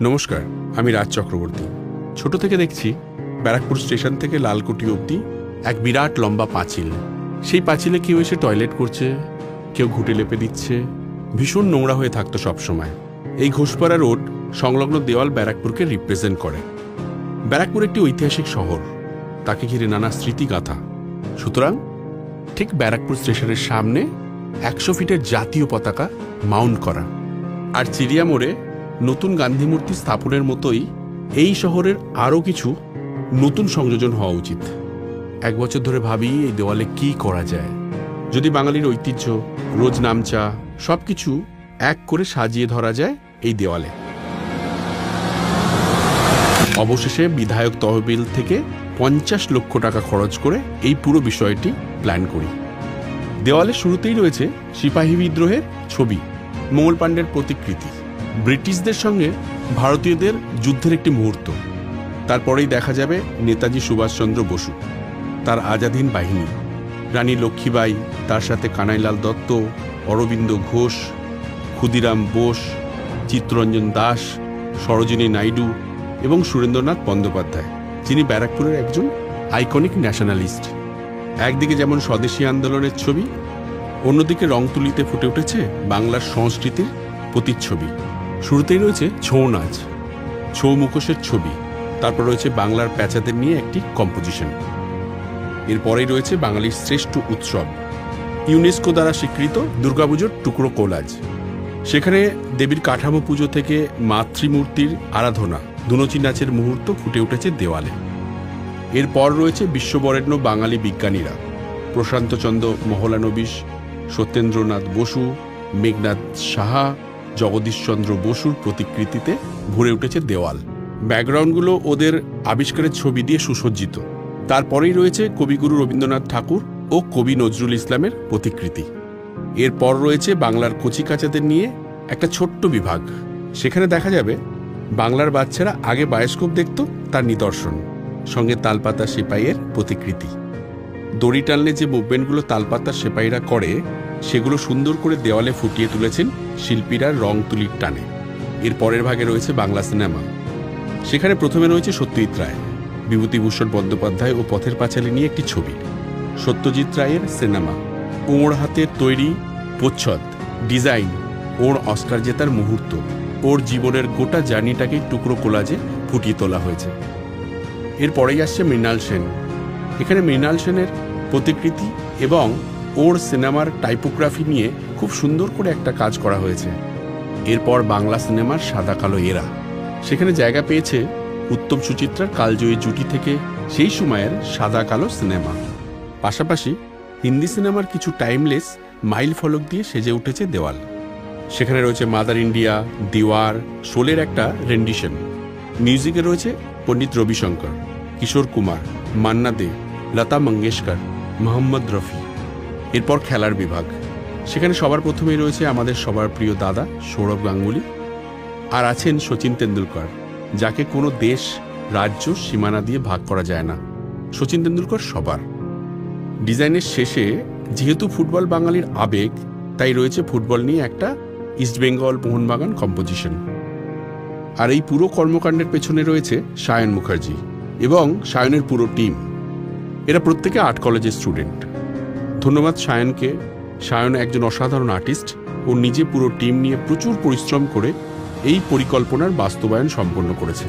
নমস্কার, আমি রাজ চক্রবর্তী। ছোট থেকে দেখছি ব্যারাকপুর স্টেশন থেকে লালকুটি অবধি এক বিরাট লম্বা পাঁচিল। সেই পাঁচিলে কেউ এসে টয়লেট করছে, কেউ ঘুঁটে লেপে দিচ্ছে, ভীষণ নোংরা হয়ে থাকতো সবসময়। এই ঘোষপাড়া রোড সংলগ্ন দেওয়াল ব্যারাকপুরকে রিপ্রেজেন্ট করে। ব্যারাকপুর একটি ঐতিহাসিক শহর, তাকে ঘিরে নানা স্মৃতিগাথা। সুতরাং ঠিক ব্যারাকপুর স্টেশনের সামনে 100 ফিটের জাতীয় পতাকা মাউন্ট করা। আর চিড়িয়া মোড়ে নতুন গান্ধী মূর্তি স্থাপনের মতোই এই শহরের আরও কিছু নতুন সংযোজন হওয়া উচিত। 1 বছর ধরে ভাবি এই দেওয়ালে কি করা যায়, যদি বাঙালির ঐতিহ্য, রোজ নামচা সবকিছু এক করে সাজিয়ে ধরা যায় এই দেওয়ালে। অবশেষে বিধায়ক তহবিল থেকে 50 লক্ষ টাকা খরচ করে এই পুরো বিষয়টি প্ল্যান করি। দেওয়ালের শুরুতেই রয়েছে সিপাহী বিদ্রোহের ছবি, মঙ্গল পাণ্ডের প্রতিকৃতি, ব্রিটিশদের সঙ্গে ভারতীয়দের যুদ্ধের একটি মুহূর্ত। তারপরেই দেখা যাবে নেতাজি সুভাষচন্দ্র বসু, তার আজাদিন বাহিনী, রানী লক্ষ্মীবাই, তার সাথে কানাইলাল দত্ত, অরবিন্দ ঘোষ, ক্ষুদিরাম বোস, চিত্তরঞ্জন দাস, সরোজিনী নাইডু এবং সুরেন্দ্রনাথ বন্দ্যোপাধ্যায়, যিনি ব্যারাকপুরের একজন আইকনিক ন্যাশনালিস্ট। একদিকে যেমন স্বদেশী আন্দোলনের ছবি, অন্যদিকে রংতুলিতে ফুটে উঠেছে বাংলার সংস্কৃতির প্রতিচ্ছবি। শুরুতেই রয়েছে ছৌ নাচ, ছৌ মুখোশের ছবি, তারপর রয়েছে বাংলার প্যাঁচাদের নিয়ে একটি কম্পোজিশন। এরপরেই রয়েছে বাঙালির শ্রেষ্ঠ উৎসব, ইউনেস্কো দ্বারা স্বীকৃত দুর্গাপুজোর টুকরো কোলাজ। সেখানে দেবীর কাঠামো পুজো থেকে মাতৃমূর্তির আরাধনা, ধুনুচি নাচের মুহূর্ত ফুটে উঠেছে দেওয়ালে। এরপর রয়েছে বিশ্ববরেণ্য বাঙালি বিজ্ঞানীরা, প্রশান্তচন্দ্র মহলানবিশ, সত্যেন্দ্রনাথ বসু, মেঘনাথ সাহা, জগদীশচন্দ্র বসুর প্রতিকৃতিতে ভরে উঠেছে দেওয়াল। ব্যাকগ্রাউন্ডগুলো ওদের আবিষ্কারের ছবি দিয়ে সুসজ্জিত। তারপরেই রয়েছে কবিগুরু রবীন্দ্রনাথ ঠাকুর ও কবি নজরুল ইসলামের প্রতিকৃতি। এরপর রয়েছে বাংলার কচিকাচাদের নিয়ে একটা ছোট্ট বিভাগ। সেখানে দেখা যাবে বাংলার বাচ্চারা আগে বায়োস্কোপ দেখত, তার নিদর্শন, সঙ্গে তালপাতা সেপাইয়ের প্রতিকৃতি। দড়ি টানলে যে মুভমেন্টগুলো তালপাতা সেপাইরা করে, সেগুলো সুন্দর করে দেওয়ালে ফুটিয়ে তুলেছেন শিল্পীরা রং তুলির টানে। এর পরের ভাগে রয়েছে বাংলা সিনেমা। সেখানে প্রথমে রয়েছে সত্যজিৎ রায়, বিভূতিভূষণ বন্দ্যোপাধ্যায় ও পথের পাঁচালী নিয়ে একটি ছবি। সত্যজিৎ রায়ের সিনেমা, ওর হাতের তৈরি প্রচ্ছদ, ডিজাইন, ওর অস্কার জেতার মুহূর্ত, ওর জীবনের গোটা জার্নিটাকে টুকরো কোলাজে ফুটিয়ে তোলা হয়েছে। এরপরেই আসছে মৃণাল সেন। এখানে মৃণাল সেনের প্রতিকৃতি এবং ওর সিনেমার টাইপোগ্রাফি নিয়ে খুব সুন্দর করে একটা কাজ করা হয়েছে। এরপর বাংলা সিনেমার সাদা কালো এরা, সেখানে জায়গা পেয়েছে উত্তম সুচিত্রার কালজয়ী জুটি থেকে সেই সময়ের সাদা কালো সিনেমা। পাশাপাশি হিন্দি সিনেমার কিছু টাইমলেস মাইল ফলক দিয়ে সেজে উঠেছে দেওয়াল। সেখানে রয়েছে মাদার ইন্ডিয়া, দিওয়ার, শোলের একটা রেন্ডিশন। মিউজিকে রয়েছে পণ্ডিত রবিশঙ্কর, কিশোর কুমার, মান্না দে, লতা মঙ্গেশকর, মোহাম্মদ রফি। এরপর খেলার বিভাগ। সেখানে সবার প্রথমেই রয়েছে আমাদের সবার প্রিয় দাদা সৌরভ গাঙ্গুলি, আর আছেন শচীন তেন্ডুলকর, যাকে কোনো দেশ, রাজ্য, সীমানা দিয়ে ভাগ করা যায় না। শচীন তেন্ডুলকর সবার। ডিজাইনের শেষে যেহেতু ফুটবল বাঙালির আবেগ, তাই রয়েছে ফুটবল নিয়ে একটা ইস্টবেঙ্গল মোহনবাগান কম্পোজিশন। আর এই পুরো কর্মকাণ্ডের পেছনে রয়েছে সায়ন মুখার্জি এবং সায়নের পুরো টিম। এরা প্রত্যেকে আর্ট কলেজের স্টুডেন্ট। ধন্যবাদ সায়নকে। সায়ন একজন অসাধারণ আর্টিস্ট ও নিজে পুরো টিম নিয়ে প্রচুর পরিশ্রম করে এই পরিকল্পনার বাস্তবায়ন সম্পন্ন করেছে।